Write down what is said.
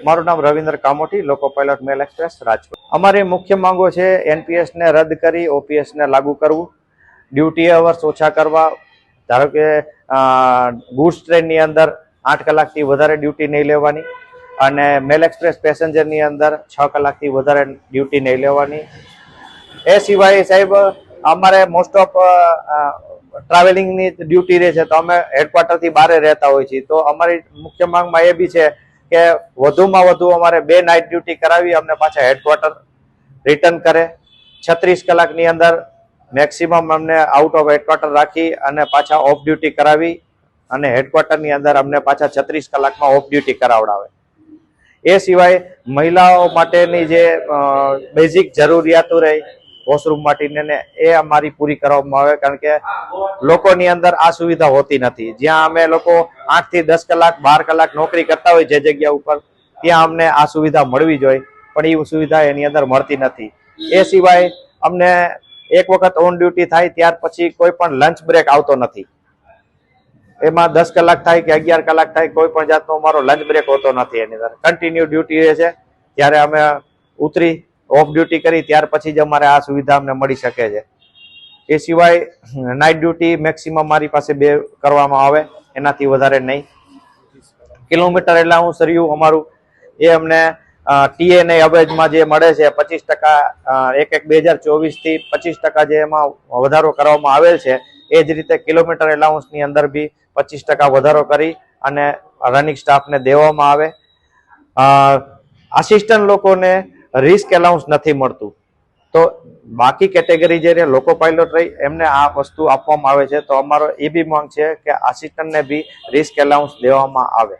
મારું નામ રવિન્દ્ર કામોટી, લોકો પાયલોટ મેલ એક્સપ્રેસ રાજકોટ। અમારી મુખ્ય માંગો છે એનપીએસ ને રદ કરી ઓપીએસ ને લાગુ કરવું, ડ્યુટી અવર્સ ઓછા કરવા। ધારો કે ગુડ્સ ટ્રેનની અંદર 8 કલાકથી વધારે ડ્યુટી નહીં લેવાની અને મેલ એક્સપ્રેસ પેસેન્જરની અંદર 6 કલાકથી વધારે ડ્યુટી નહીં લેવાની। એ સિવાય સાહેબ અમારે મોસ્ટ ઓફ ટ્રાવેલિંગની ડ્યુટી રહે છે, તો અમે હેડક્વાર્ટરથી બહાર રહેતા હોઈએ છીએ, તો અમારી મુખ્ય માંગમાં એ બી છે કે વધુમાં વધુ અમારે 2 નાઇટ ડ્યુટી કરાવી અમને પાછા હેડક્વાર્ટર રિટર્ન કરે। 36 કલાકની અંદર મેક્સિમમ અમને આઉટ ઓફ હેડક્વાર્ટર રાખી અને પાછા ઓફ ડ્યુટી કરાવી અને હેડક્વાર્ટરની અંદર અમને પાછા 36 કલાકમાં ઓફ ડ્યુટી કરાવડાવે। એ સિવાય મહિલાઓ માટેની જે બેઝિક જરૂરિયાતો રહી વોશરૂમ માટેની ને એ અમારી પૂરી કરવામાં આવે, કારણ કે લોકોની અંદર આ સુવિધા હોતી નથી। જ્યાં અમે લોકો 8 થી 10 કલાક 12 કલાક નોકરી કરતા હોય જે જગ્યા ઉપર, ત્યાં અમને આ સુવિધા મળવી જોઈએ, પણ એ સુવિધા એની અંદર મળતી નથી। એ સિવાય અમને એક વખત ઓન ડ્યુટી થાય ત્યાર પછી કોઈ પણ લંચ બ્રેક આવતો નથી। એમાં 10 કલાક થાય કે 11 કલાક થાય, કોઈ પણ જાતનો અમારો લંચ બ્રેક હોતો નથી। એની અંદર કન્ટિન્યુ ડ્યુટી રહે છે। ત્યારે અમે ઉતરી ઓફ ડ્યુટી કરી ત્યાર પછી જ અમારે આ સુવિધા અમને મળી શકે છે। એ સિવાય નાઇટ ડ્યુટી મેક્સિમમ મારી પાસે 2 કરવામાં આવે, એનાથી વધારે નહીં। કિલોમીટર એલાઉન્સ રહ્યું અમારું એ અમને ટીએને અવેજમાં જે મળે છે 25%, 2024 થી 25% જે એમાં વધારો કરવામાં આવેલ છે, એ જ રીતે કિલોમીટર એલાઉન્સની અંદર બી 25% વધારો કરી અને રનિંગ સ્ટાફને દેવામાં આવે। આસિસ્ટન્ટ લોકોને રિસ્ક એલાઉન્સ નથી મળતું, તો બાકી કેટેગરી જે લોકો પાયલોટ રહી એમને આ વસ્તુ આપવામાં આવે છે। તો અમારો એ બી માંગ છે કે આસિસ્ટન્ટને બી રિસ્ક એલાઉન્સ દેવામાં આવે।